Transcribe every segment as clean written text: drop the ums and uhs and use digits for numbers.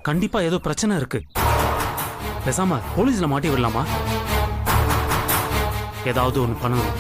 கண்டிப்பா ஏதோ பிரச்சனை இருக்கு. பேசாம போலீஸ்ல மாட்டி விடலாமா? ஏதாவது ஒண்ணு பண்ணணும்.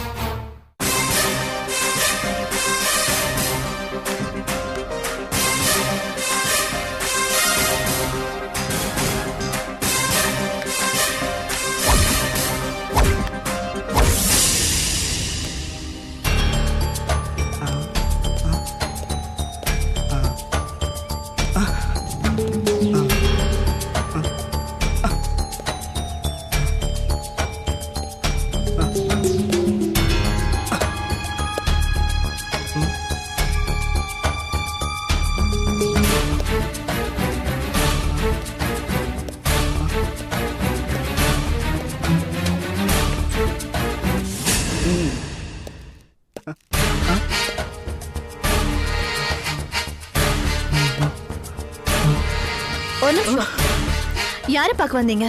யாரை பார்க்க வந்தீங்க?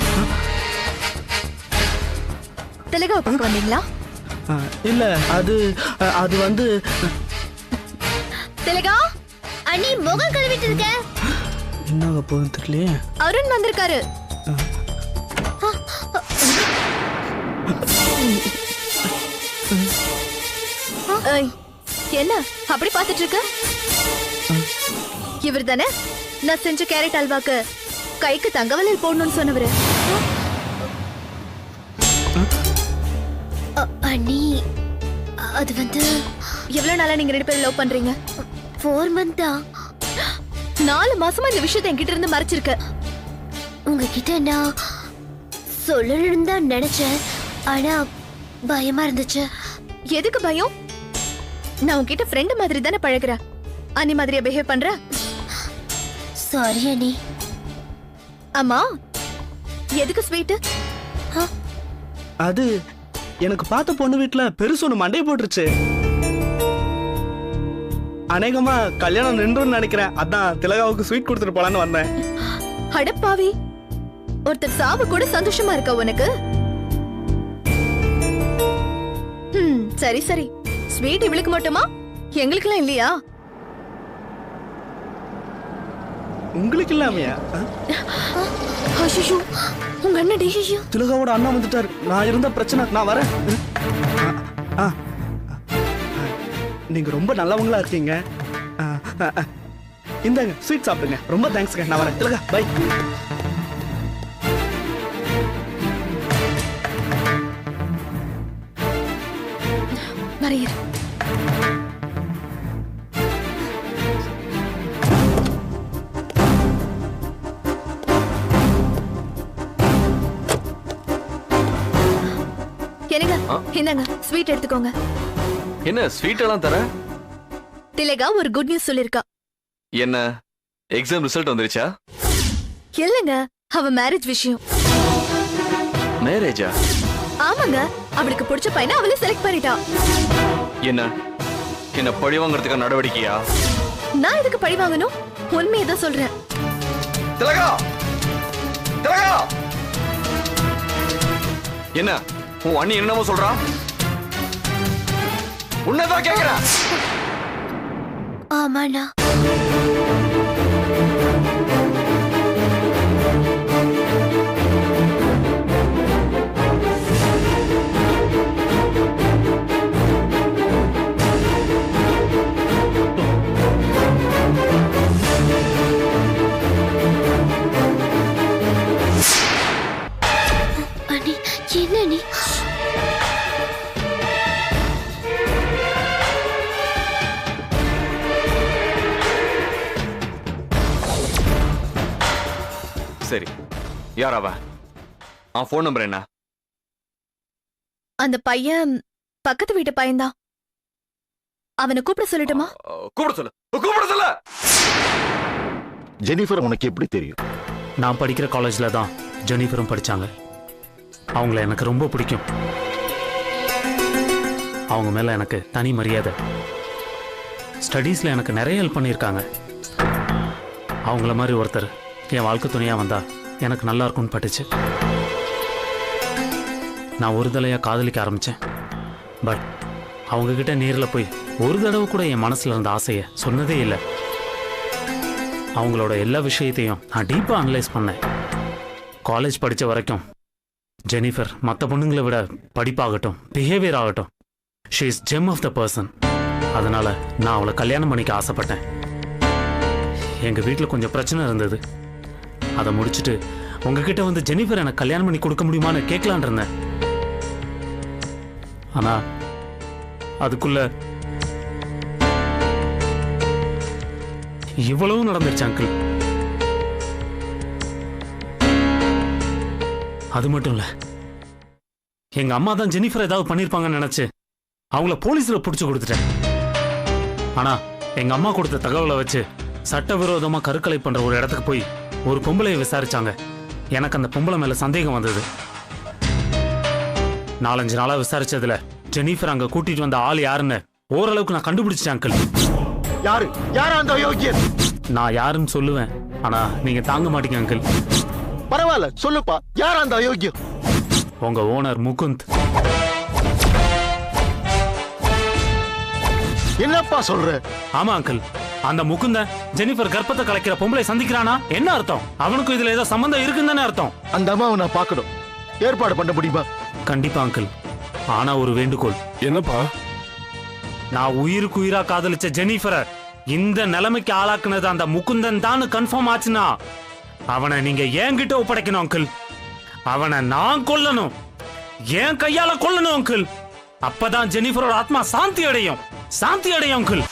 திலகாவை பார்க்க வந்தீங்களா? இல்ல, அது வந்து திலகா அண்ணி முகம் கழுவிட்டு இருக்க. என்னங்க போகுது தெரியலையே. அருண் வந்திருக்காரு. என்ன அப்படி பார்த்துட்டு இருக்க? இவர் தானே நான் செஞ்ச கேரட் அல்வாக்கு கைக்கு தங்கவலில் போடணும்னு சொன்னவரு. அண்ணி, அது வந்து எவ்வளவு நாளா நீங்க 2 பேரும் லவ் பண்றீங்க? 4 months தான். 4 மாசமா இந்த விஷயத்தை என்கிட்ட இருந்து மறைச்சிருக்க. உங்ககிட்ட நான் சொல்லணும்னு தான் நினைச்சேன், ஆனா பயமா இருந்துச்சு. எதுக்கு பயம்? நான் உன்கிட்ட ஃப்ரெண்ட் மாதிரி தானே பழகுறேன். அண்ணி மாதிரியா பிஹேவ் பண்ற? சாரி அண்ணி. அம்மா, எதுக்கு ஸ்வீட்? அது எனக்கு பார்த்த பொண்ணு வீட்டுல பெருசு ஒண்ணு மண்டையை போட்டுருச்சு. அநேகமா கல்யாணம் நின்றுன்னு நினைக்கிறேன். அதான் திலகாவுக்கு ஸ்வீட் கொடுத்துட்டு போலான்னு வந்தேன். அடப்பாவி, ஒருத்தர் சாவு கூட சந்தோஷமா இருக்கா உனக்கு? சரி சரி, ஸ்வீட் இவளுக்கு மட்டுமா? எங்களுக்கெல்லாம் இல்லையா? உங்களுக்கு இல்லாமையா? உங்க அண்ணன் திலகாவோட அண்ணா வந்துட்டாரு. நான் இருந்த பிரச்சனை, நான் வரேன். நீங்க ரொம்ப நல்லவங்களா இருக்கீங்க. இந்தாங்க ஸ்வீட் சாப்பிடுங்க. ரொம்ப தேங்க்ஸ்ங்க. நான் வரேன். திலகா பை. வரையர். என்னங்க ஸ்வீட் எடுத்துக்கோங்க. என்ன ஸ்வீட் எல்லாம் தர? திலகா ஒரு குட் நியூஸ் சொல்லிருக்கா. என்ன, எக்ஸாம் ரிசல்ட் வந்துருச்சா? இல்லங்க, அவ மேரேஜ் விஷயம். மேரேஜா? ஆமாங்க, அவளுக்கு பிடிச்ச பையனை அவளே செலக்ட் பண்ணிட்டா. என்ன பழி வாங்குறதுக்கு நடவடிக்கையா? நான் எதுக்கு பழி வாங்கணும்? உண்மையை தான் சொல்றேன். திலகா, திலகா, என்ன உன் அண்ணி என்னமோ சொல்றா? உன்னதான் கேக்குற. ஆமாண்ணா. அண்ணி, என்ன நீ? சரி, யார் அவ? ஃபோன் நம்பர் என்ன? அந்த பையன் பக்கத்து வீட்டு பையன்தான். அவனை கூப்பிட சொல்லட்டுமா? கூப்பிட சொல்லு, கூப்பிட சொல்லு. ஜெனிஃபர் உனக்கு எப்படி தெரியும்? நான் படிக்கிற காலேஜ்ல தான் ஜெனிஃபரும் படிச்சாங்க. அவங்கள எனக்கு ரொம்ப பிடிக்கும். அவங்க மேல எனக்கு தனி மரியாதை. ஸ்டடீஸ்ல எனக்கு நிறைய ஹெல்ப் பண்ணியிருக்காங்க. அவங்கள மாதிரி ஒருத்தர் என் வாழ்க்கை துணையா வந்தா எனக்கு நல்லா இருக்கும்னு பட்டுச்சு. நான் ஒரு தடவையா காதலிக்க ஆரம்பிச்சேன். பட் அவங்க கிட்ட நேரில் போய் ஒரு தடவை கூட என் மனசுல இருந்த ஆசையை சொன்னதே இல்லை. அவங்களோட எல்லா விஷயத்தையும் நான் டீப்பாக அனலைஸ் பண்ணேன். காலேஜ் படித்த வரைக்கும் ஜெனிஃபர் மற்ற பொண்ணுங்களை விட படிப்பாகட்டும், பிஹேவியர் ஆகட்டும், she is gem of the person. அதனால நான் அவளை கல்யாணம் பண்ணிக்க ஆசைப்பட்டேன். எங்கள் வீட்டில் கொஞ்சம் பிரச்சனை இருந்தது. அதை முடிச்சுட்டு உங்ககிட்ட வந்து ஜெனிஃபர் எனக்கு கல்யாணம் பண்ணி கொடுக்க முடியுமான்னு கேட்கலான் இருந்தேன். ஆனா அதுக்குள்ள இவ்வளவு நடந்துருச்சு அங்கிள். அது மட்டும் இல்ல, எங்க அம்மா தான் ஜெனிஃபர் ஏதாவது பண்ணிருப்பாங்கன்னு நினைச்சு அவங்கள போலீஸ்ல புடிச்சு கொடுத்துட்டேன். ஆனா எங்க அம்மா கொடுத்த தகவலை வச்சு சட்டவிரோதமா கருக்கலை பண்ற ஒரு இடத்துக்கு போய் ஒரு பொம்பளையை விசாரிச்சாங்க. எனக்கு அந்த பொம்பளை மேல சந்தேகம் வந்தது. 4-5 நாளா விசாரிச்சதுல ஜெனிஃபர் அங்க கூட்டிட்டு வந்த ஆள் யாருன்னு ஓரளவுக்கு நான் கண்டுபிடிச்சேன் அங்கிள். யாரு அந்த யோகியன்? நான் யாருன்னு சொல்லுவேன், ஆனா நீங்க தாங்க மாட்டீங்க அங்கிள். பரவாயில்ல சொல்லுப்பா, யார் அந்த அயோக்கியம்? உங்க ஓனர் முகுந்த். என்னப்பா சொல்ற? ஆமா அங்கிள், அந்த முகுந்த ஜெனிஃபர் கர்ப்பத்தை கலைக்கிற பொம்பளை சந்திக்கிறானா என்ன அர்த்தம்? அவனுக்கும் இதுல ஏதோ சம்பந்தம் இருக்குன்னு தானே அர்த்தம். அந்த அம்மாவை நான் பார்க்கணும், ஏற்பாடு பண்ண முடியுமா? கண்டிப்பா அங்கிள், ஆனா ஒரு வேண்டுகோள். என்னப்பா? நான் உயிருக்கு உயிரா காதலிச்ச ஜெனிஃபரை இந்த நிலைமைக்கு ஆளாக்குனது அந்த முகுந்தன் தான் கன்ஃபார்ம் ஆச்சுன்னா அவனை நீங்க என்கிட்ட ஒப்படைக்கணும் அங்கிள். அவனை நான் கொல்லணும், என் கையால கொல்லணும் அங்கிள். அப்பதான் ஜெனிஃபரோட ஆத்மா சாந்தி அடையும், சாந்தி அடையும் uncle.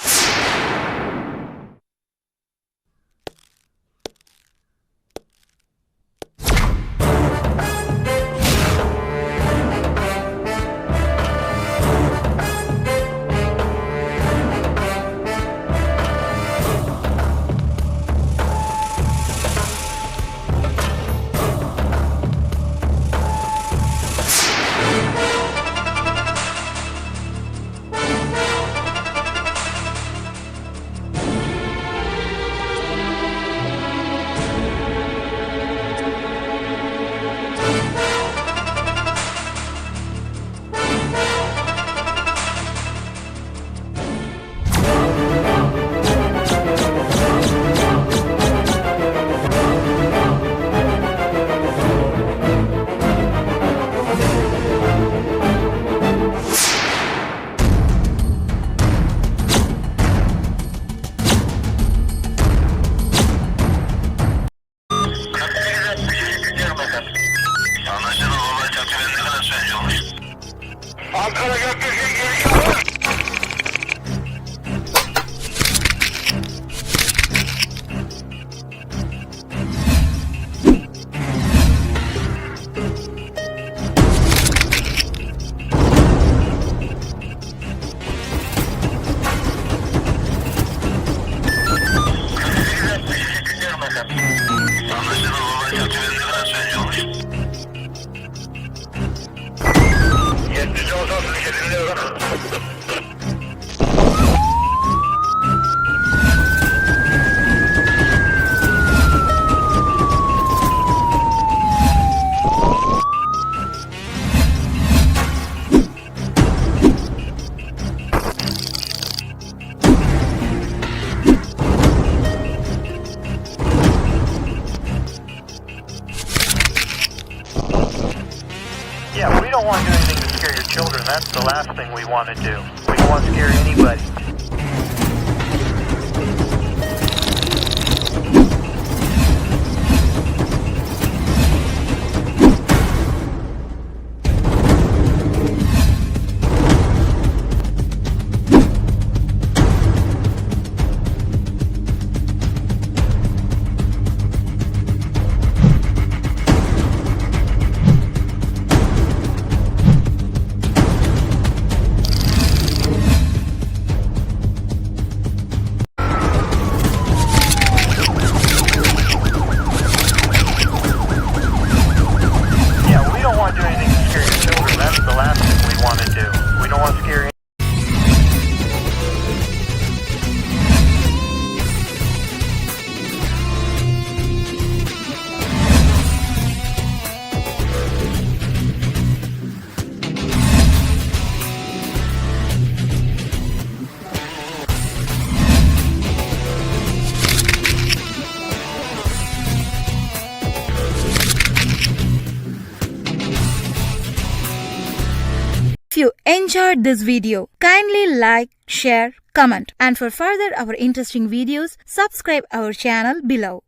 Yeah, we don't want to do anything to scare your children. That's the last thing we want to do. We don't want to scare anybody. enjoyed this video, kindly like, share, comment, and for further our interesting videos, subscribe our channel below.